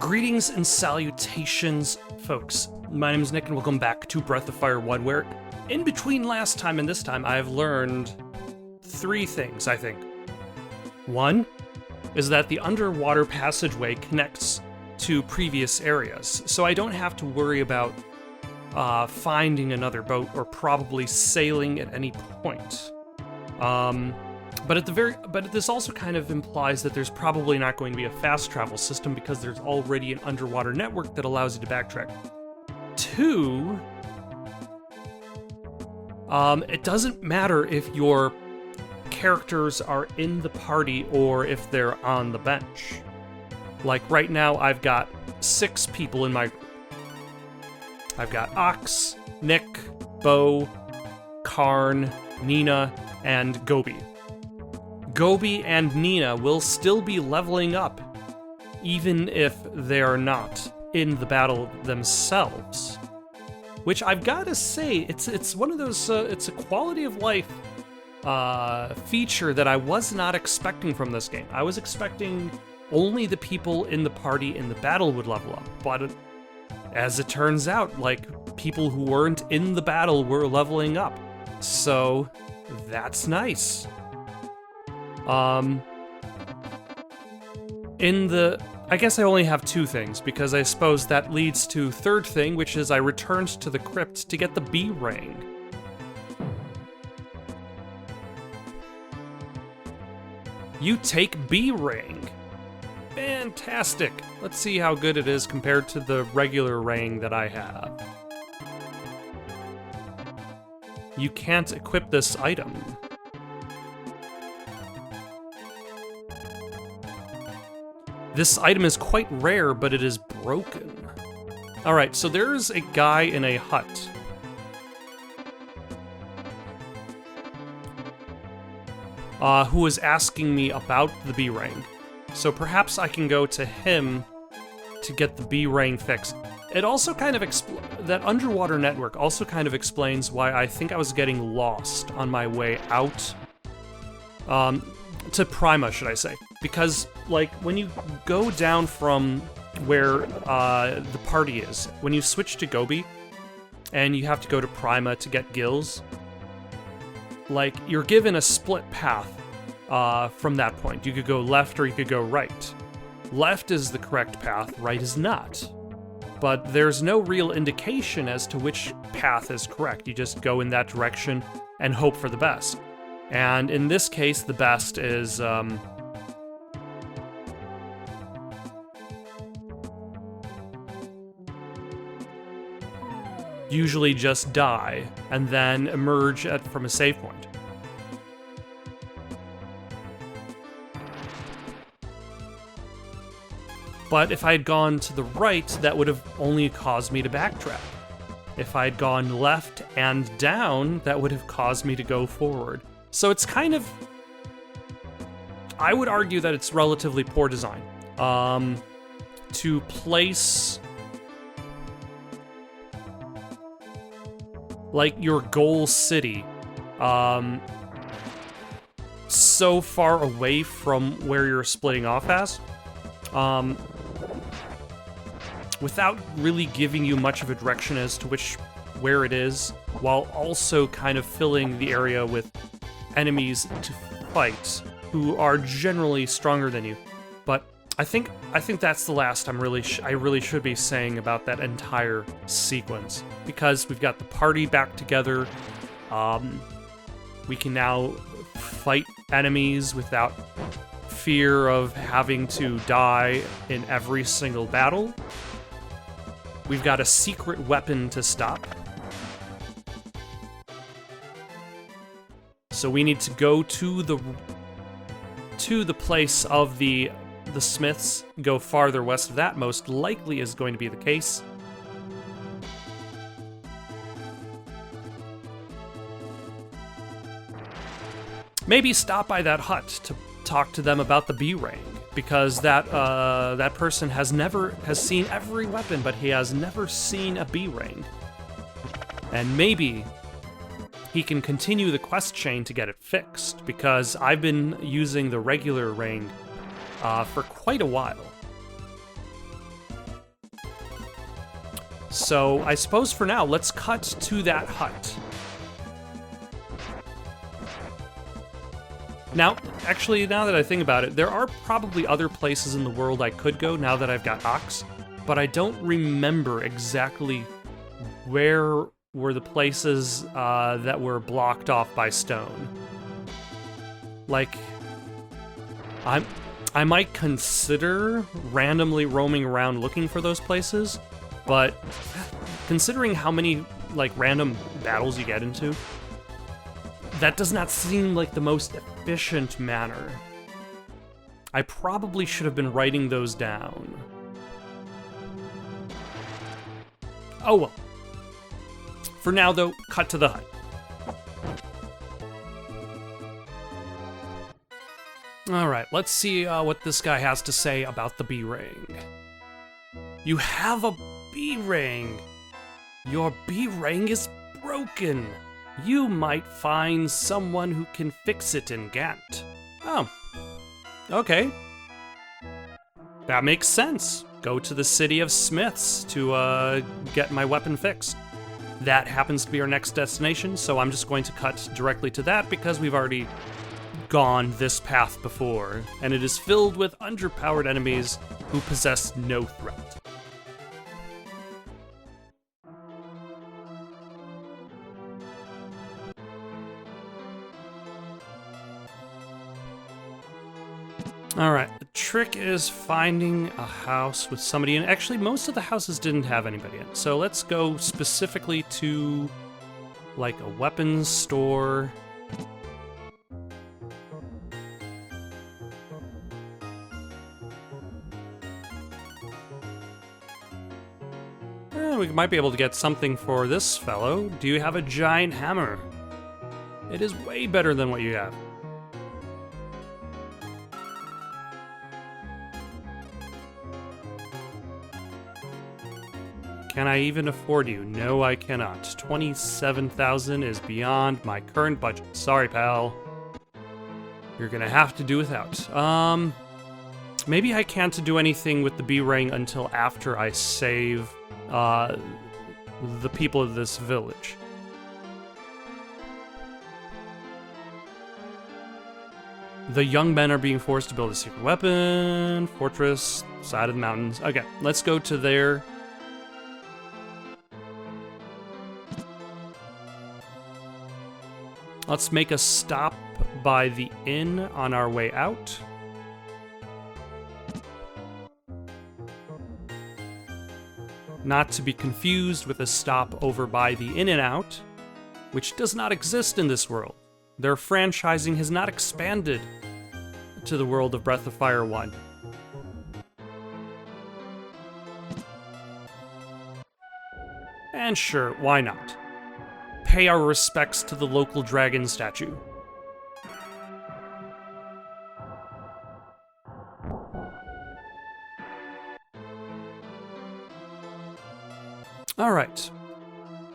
Greetings and salutations, folks. My name is Nick, and welcome back to Breath of Fire 1, where in between last time and this time, I've learned 3 things, I think. One is that the underwater passageway connects to previous areas, so I don't have to worry about finding another boat or probably sailing at any point. But this also kind of implies that there's probably not going to be a fast travel system because there's already an underwater network that allows you to backtrack. 2, it doesn't matter if your characters are in the party or if they're on the bench. Like right now, I've got 6 people in my group. I've got Ox, Nick, Bo, Karn, Nina, and Gobi. Gobi and Nina will still be leveling up, even if they're not in the battle themselves. Which I've got to say, it's one of those, it's a quality of life feature that I was not expecting from this game. I was expecting only the people in the party in the battle would level up, but as it turns out, like, people who weren't in the battle were leveling up. So, that's nice. I guess I only have 2 things, because I suppose that leads to 3rd thing, which is I returned to the crypt to get the B ring. You take B ring. Fantastic. Let's see how good it is compared to the regular ring that I have. You can't equip this item. This item is quite rare, but it is broken. Alright, so there's a guy in a hut. Who is asking me about the B-Ring. So perhaps I can go to him to get the B-Ring fixed. It also kind of that underwater network also kind of explains why I think I was getting lost on my way out. To Prima, should I say. Because, like, when you go down from where the party is, when you switch to Gobi, and you have to go to Prima to get gills, like, you're given a split path from that point. You could go left or you could go right. Left is the correct path, right is not. But there's no real indication as to which path is correct. You just go in that direction and hope for the best. And in this case, the best is, usually just die, and then emerge from a save point. But if I had gone to the right, that would have only caused me to backtrack. If I had gone left and down, that would have caused me to go forward. So it's kind of... I would argue that it's relatively poor design. To place... like, your goal city, so far away from where you're splitting off as, without really giving you much of a direction as to where it is, while also kind of filling the area with enemies to fight who are generally stronger than you. But I think that's the last I really should be saying about that entire sequence, because we've got the party back together. We can now fight enemies without fear of having to die in every single battle. We've got a secret weapon to stop. So we need to go to the place of the smiths, go farther west of that, most likely is going to be the case. Maybe stop by that hut to talk to them about the B-Ring, because that person has seen every weapon, but he has never seen a B-Ring. And maybe he can continue the quest chain to get it fixed, because I've been using the regular ring for quite a while. So I suppose for now, let's cut to that hut. Now, actually, now that I think about it, there are probably other places in the world I could go now that I've got Ox, but I don't remember exactly where were the places that were blocked off by stone. Like, I might consider randomly roaming around looking for those places, but considering how many, like, random battles you get into, that does not seem like the most efficient manner. I probably should have been writing those down. Oh well. For now, though, cut to the hut. Alright, let's see what this guy has to say about the B-Ring. You have a B-Ring! Your B-Ring is broken! You might find someone who can fix it in Gant. Oh. Okay. That makes sense. Go to the city of Smiths to get my weapon fixed. That happens to be our next destination, so I'm just going to cut directly to that because we've already gone this path before, and it is filled with underpowered enemies who possess no threat. Alright, the trick is finding a house with somebody in. Actually, most of the houses didn't have anybody in, so let's go specifically to, like, a weapons store. We might be able to get something for this fellow. Do you have a giant hammer? It is way better than what you have. Can I even afford you? No, I cannot. 27,000 is beyond my current budget. Sorry, pal. You're gonna have to do without. Maybe I can't do anything with the B-Ring until after I save the people of this village. The young men are being forced to build a secret weapon, fortress, side of the mountains. Okay, let's go to there. Let's make a stop by the inn on our way out. Not to be confused with a stop over by the In-N-Out, which does not exist in this world. Their franchising has not expanded to the world of Breath of Fire 1. And sure, why not? Pay our respects to the local dragon statue. Alright.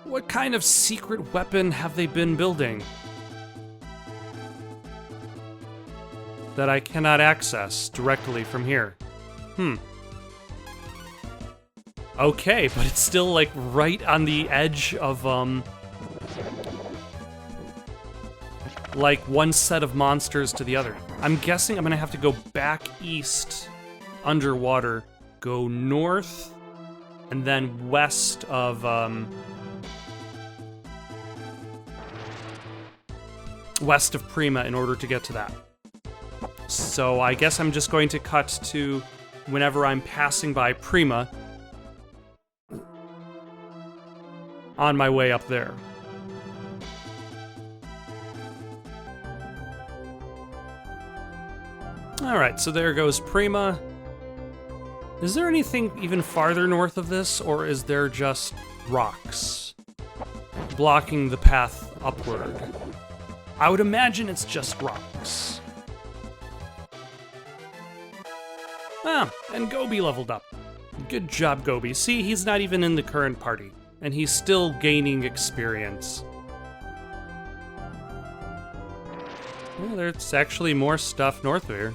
What kind of secret weapon have they been building that I cannot access directly from here? Okay, but it's still, like, right on the edge of, like, one set of monsters to the other. I'm guessing I'm gonna have to go back east underwater, go north, and then west of, west of Prima in order to get to that. So I guess I'm just going to cut to whenever I'm passing by Prima on my way up there. Alright, so there goes Prima. Is there anything even farther north of this, or is there just rocks blocking the path upward? I would imagine it's just rocks. Ah, and Gobi leveled up. Good job, Gobi. See, he's not even in the current party, and he's still gaining experience. Well, there's actually more stuff north of here.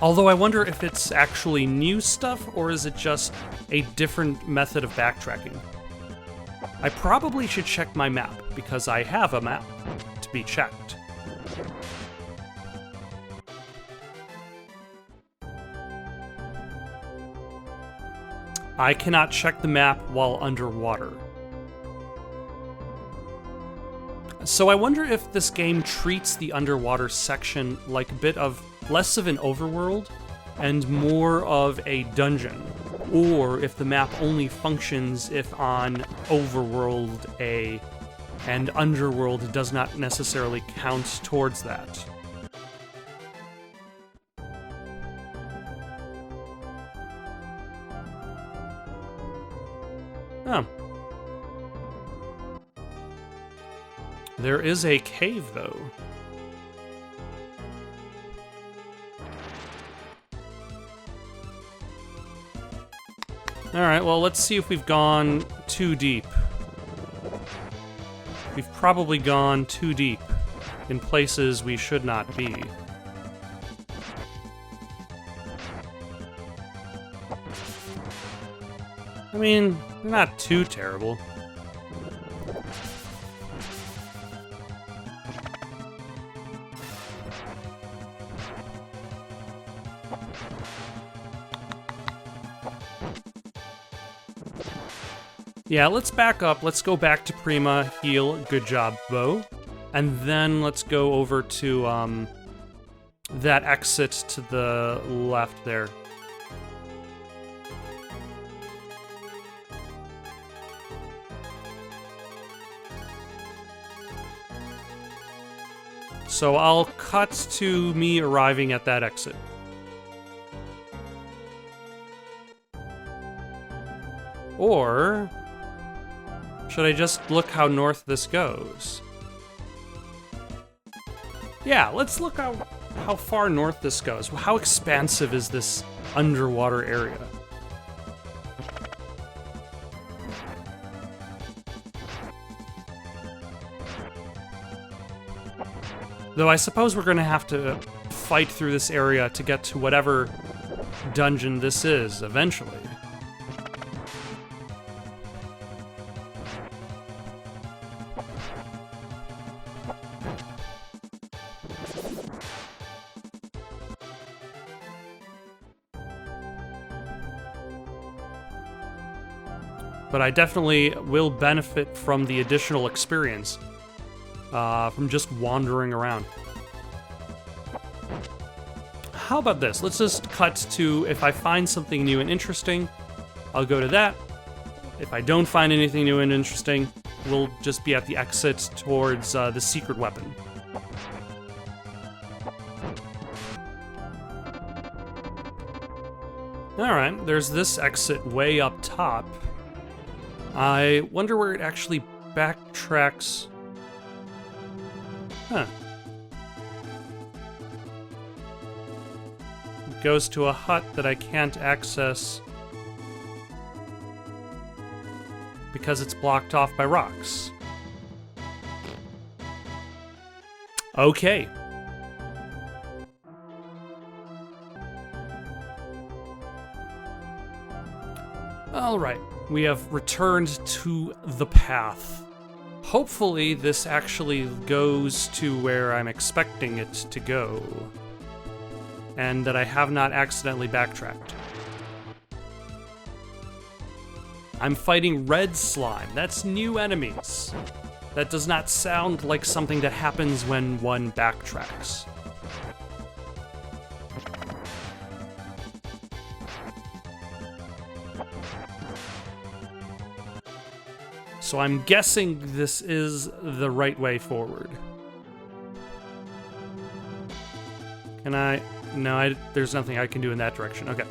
Although I wonder if it's actually new stuff, or is it just a different method of backtracking? I probably should check my map, because I have a map to be checked. I cannot check the map while underwater. So I wonder if this game treats the underwater section like a bit of less of an overworld and more of a dungeon, or if the map only functions if on overworld A and underworld does not necessarily count towards that. Oh. There is a cave, though. Alright, well, let's see if we've gone too deep. We've probably gone too deep in places we should not be. I mean, they're not too terrible. Yeah, let's back up. Let's go back to Prima, heal, good job, Bo. And then let's go over to that exit to the left there. So I'll cut to me arriving at that exit. Or should I just look how north this goes? Yeah, let's look how far north this goes. How expansive is this underwater area? Though I suppose we're going to have to fight through this area to get to whatever dungeon this is eventually. But I definitely will benefit from the additional experience from just wandering around. How about this? Let's just cut to, if I find something new and interesting, I'll go to that. If I don't find anything new and interesting, we'll just be at the exit towards the secret weapon. Alright, there's this exit way up top. I wonder where it actually backtracks. Huh. It goes to a hut that I can't access because it's blocked off by rocks. Okay. All right. We have returned to the path. Hopefully this actually goes to where I'm expecting it to go, and that I have not accidentally backtracked. I'm fighting red slime. That's new enemies. That does not sound like something that happens when one backtracks. So I'm guessing this is the right way forward. Can I? No, there's nothing I can do in that direction. Okay.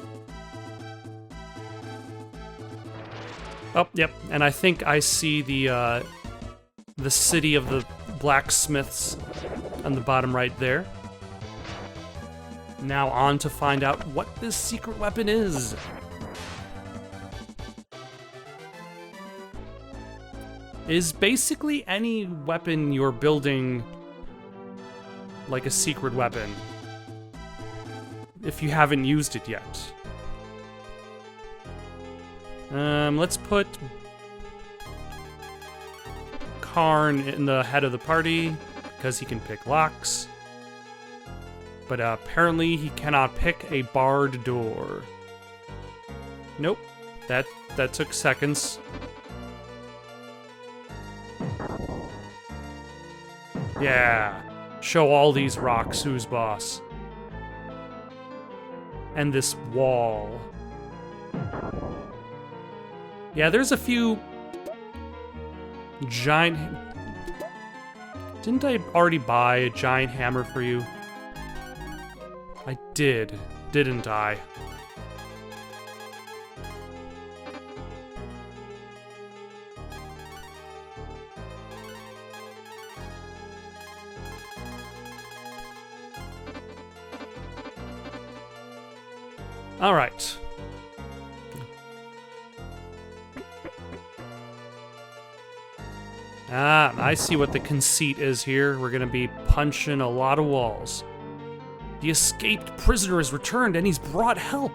Oh, yep. And I think I see the city of the blacksmiths on the bottom right there. Now on to find out what this secret weapon is. Is basically any weapon you're building like a secret weapon? if you haven't used it yet. Let's put Karn in the head of the party, because he can pick locks. But apparently he cannot pick a barred door. Nope. That took seconds. Yeah. Show all these rocks who's boss. And this wall. Yeah, there's a few giant... Didn't I already buy a giant hammer for you? I did, didn't I? All right. Ah, I see what the conceit is here. We're gonna be punching a lot of walls. The escaped prisoner has returned and he's brought help.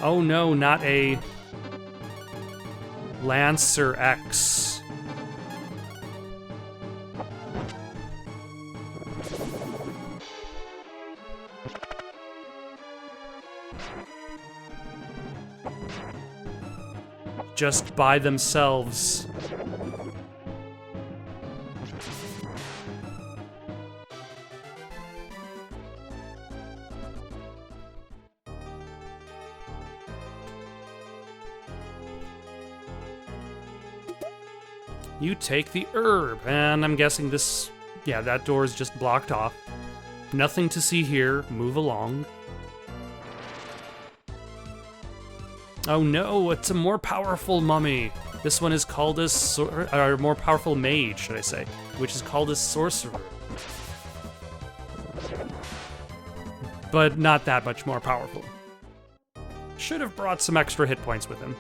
Oh no, not a Lancer X. Just by themselves. You take the herb, and I'm guessing this... Yeah, that door is just blocked off. Nothing to see here. Move along. Oh no, it's a more powerful mummy. This one is called a or more powerful mage, should I say, which is called a sorcerer. But not that much more powerful. Should have brought some extra hit points with him.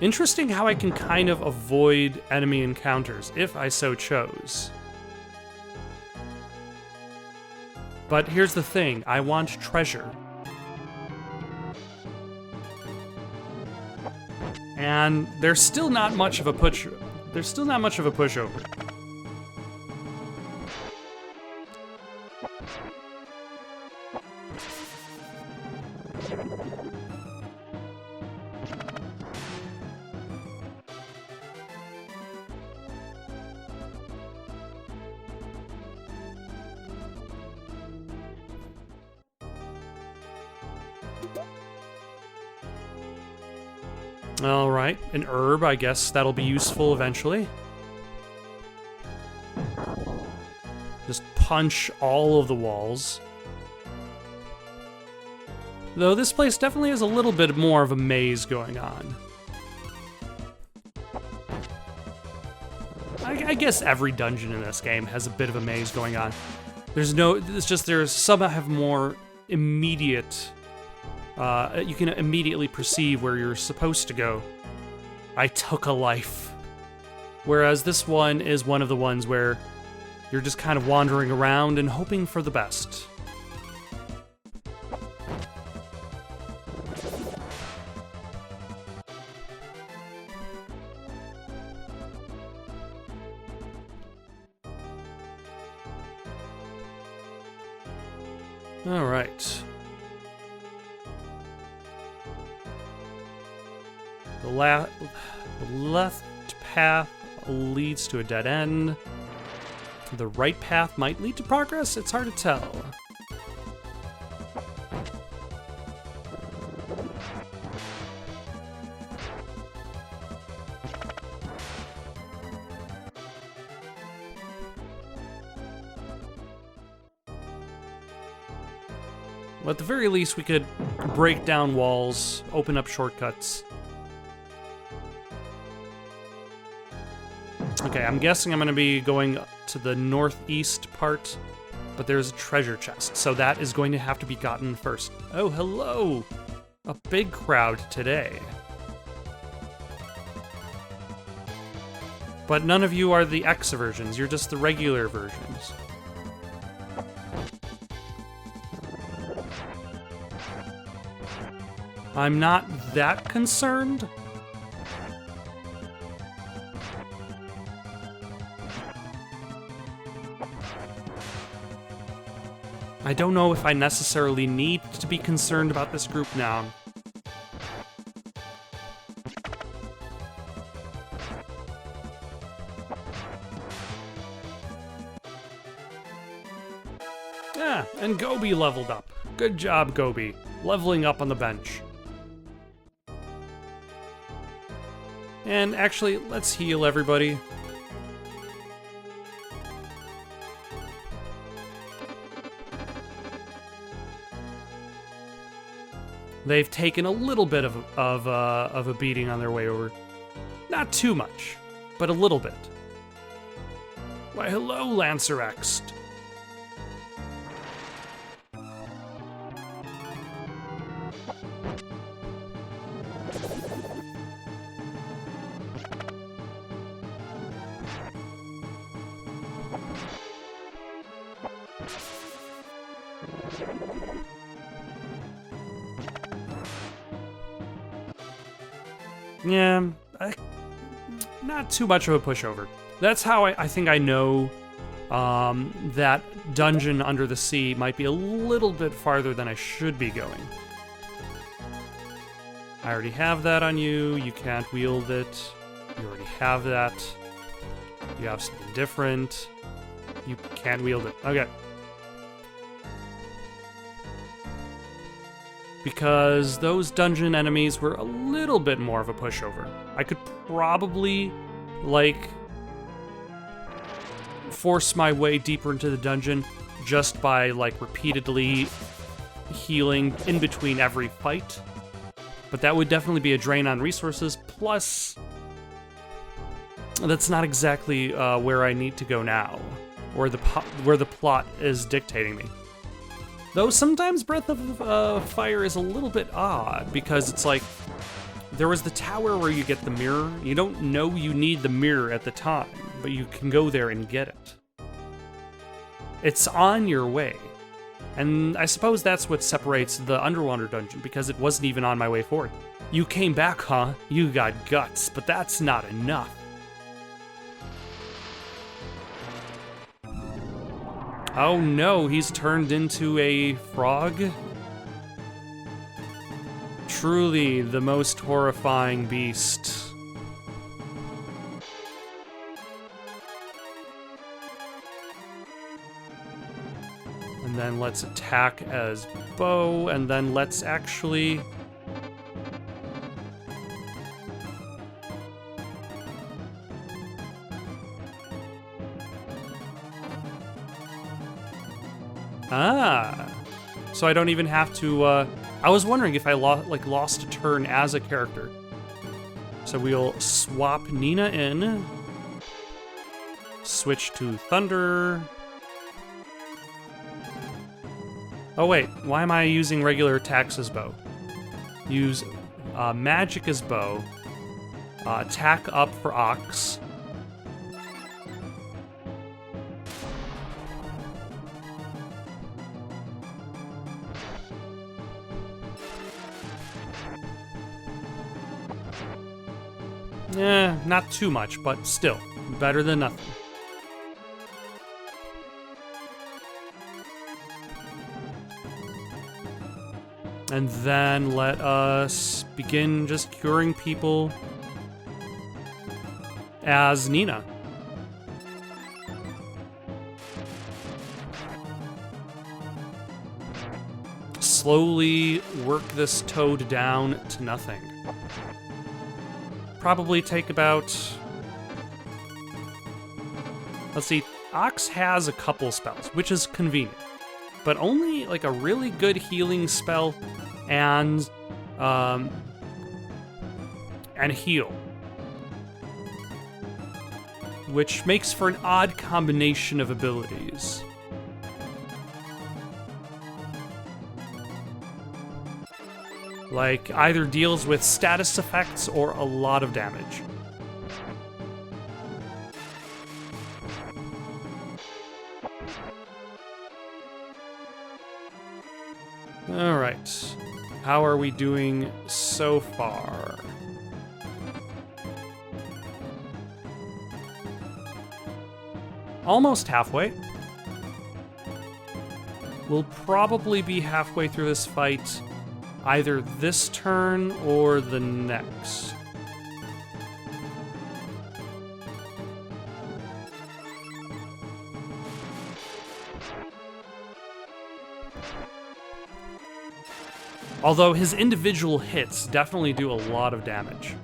Interesting how I can kind of avoid enemy encounters, if I so chose. But here's the thing, I want treasure. And there's still not much of a pushover. Alright, an herb, I guess that'll be useful eventually. Just punch all of the walls. Though this place definitely has a little bit more of a maze going on. I guess every dungeon in this game has a bit of a maze going on. There's some that have more immediate... you can immediately perceive where you're supposed to go. I took a life. Whereas this one is one of the ones where you're just kind of wandering around and hoping for the best. All right. The left path leads to a dead end. The right path might lead to progress. It's hard to tell. Well, at the very least, we could break down walls, open up shortcuts. Okay, I'm guessing I'm going to be going to the northeast part, but there's a treasure chest, so that is going to have to be gotten first. Oh, hello! A big crowd today. But none of you are the X versions, you're just the regular versions. I'm not that concerned. I don't know if I necessarily need to be concerned about this group now. Yeah, and Gobi leveled up. Good job, Gobi. Leveling up on the bench. And actually, let's heal everybody. They've taken a little bit of a beating on their way over. Not too much, but a little bit. Why, hello, Lancer X. Yeah, not too much of a pushover. That's how I think I know that dungeon under the sea might be a little bit farther than I should be going. I already have that on you. You can't wield it. You already have that. You have something different. You can't wield it. Okay. Because those dungeon enemies were a little bit more of a pushover. I could probably, like, force my way deeper into the dungeon just by, like, repeatedly healing in between every fight. But that would definitely be a drain on resources, plus that's not exactly where I need to go now, or where the plot is dictating me. Though sometimes Breath of Fire is a little bit odd, because it's like, there was the tower where you get the mirror. You don't know you need the mirror at the time, but you can go there and get it. It's on your way. And I suppose that's what separates the Underwater dungeon, because it wasn't even on my way forward. You came back, huh? You got guts, but that's not enough. Oh no, he's turned into a frog? Truly the most horrifying beast. And then let's attack as Bo, and then let's actually... Ah, so I don't even have to, I was wondering if I lost a turn as a character. So we'll swap Nina in, switch to Thunder. Oh wait, why am I using regular attacks as Bo? Use magic as Bo, attack up for Ox. Not too much, but still, better than nothing. And then let us begin just curing people as Nina. Slowly work this toad down to nothing. Probably take about... Let's see, Ox has a couple spells, which is convenient. But only like a really good healing spell and heal. Which makes for an odd combination of abilities. Like, either deals with status effects or a lot of damage. Alright. How are we doing so far? Almost halfway. We'll probably be halfway through this fight either this turn or the next. Although his individual hits definitely do a lot of damage.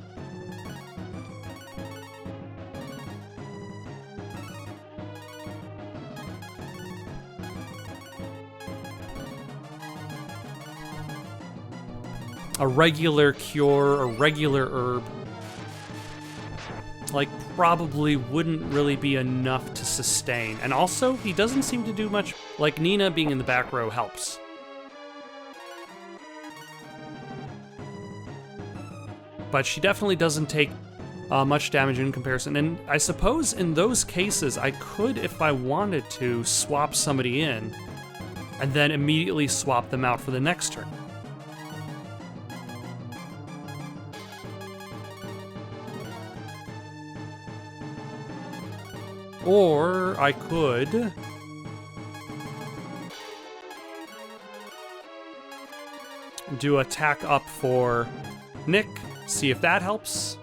A regular cure, a regular herb, like, probably wouldn't really be enough to sustain. And also, he doesn't seem to do much. Like, Nina being in the back row helps. But she definitely doesn't take much damage in comparison. And I suppose in those cases, I could, if I wanted to, swap somebody in and then immediately swap them out for the next turn. Or I could do attack up for Nick, see if that helps.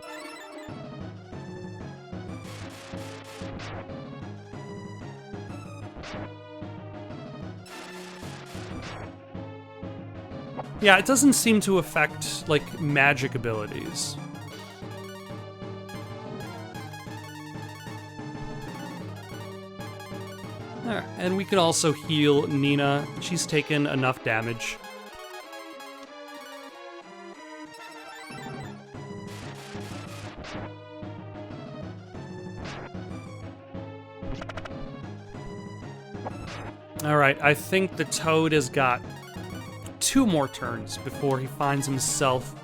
Yeah, it doesn't seem to affect, like, magic abilities. And we can also heal Nina. She's taken enough damage. Alright, I think the Toad has got 2 more turns before he finds himself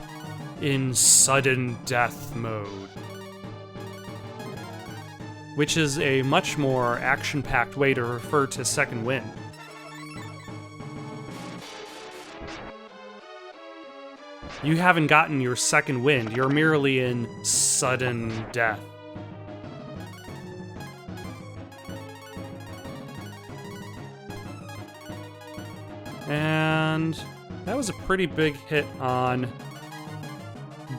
in sudden death mode. Which is a much more action-packed way to refer to second wind. You haven't gotten your second wind, you're merely in sudden death. And that was a pretty big hit on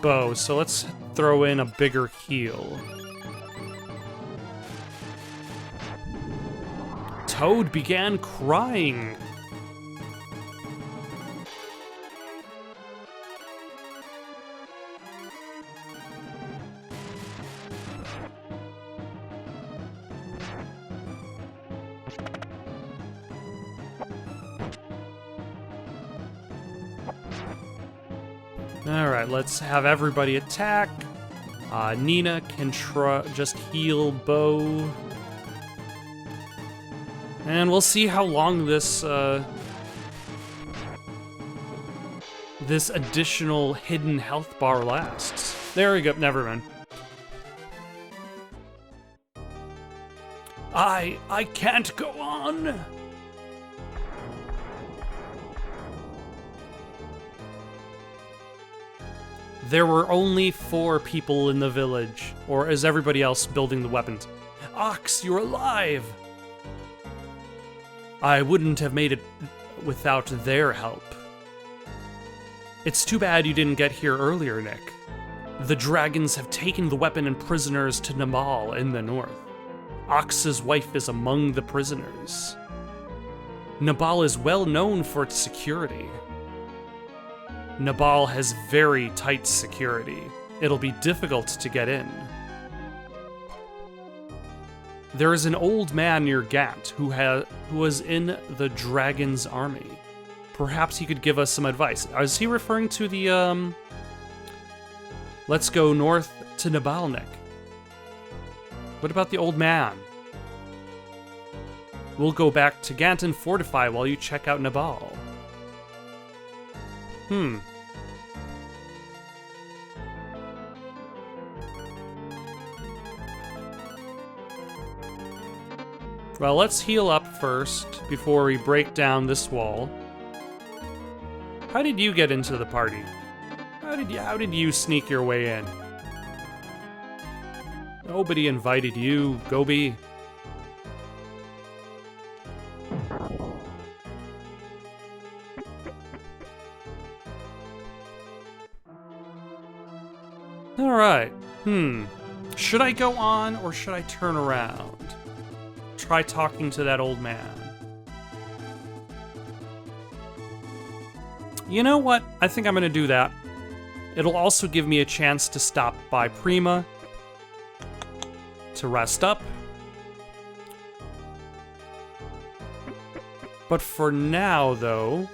Bo, so let's throw in a bigger heal. Toad began crying. All right, let's have everybody attack. Nina can just heal Bo. And we'll see how long this this additional hidden health bar lasts. There we go, never mind. I can't go on. There were only 4 people in the village, or is everybody else building the weapons? Ox, you're alive! I wouldn't have made it without their help. It's too bad you didn't get here earlier, Nick. The dragons have taken the weapon and prisoners to Nabal in the north. Ox's wife is among the prisoners. Nabal is well known for its security. Nabal has very tight security. It'll be difficult to get in. There is an old man near Gant who was in the dragon's army. Perhaps he could give us some advice. Is he referring to the, let's go north to Nabalnik? What about the old man? We'll go back to Gant and fortify while you check out Nabal. Well, let's heal up first before we break down this wall. how did you get into the party? How did you sneak your way in? Nobody invited you, Gobi. Alright. Should I go on or should I turn around? Try talking to that old man. You know what? I think I'm gonna do that. It'll also give me a chance to stop by Prima, to rest up. But for now, though,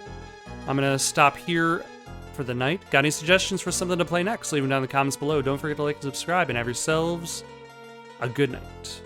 I'm gonna stop here for the night. Got any suggestions for something to play next? Leave them down in the comments below. Don't forget to like and subscribe, and have yourselves a good night.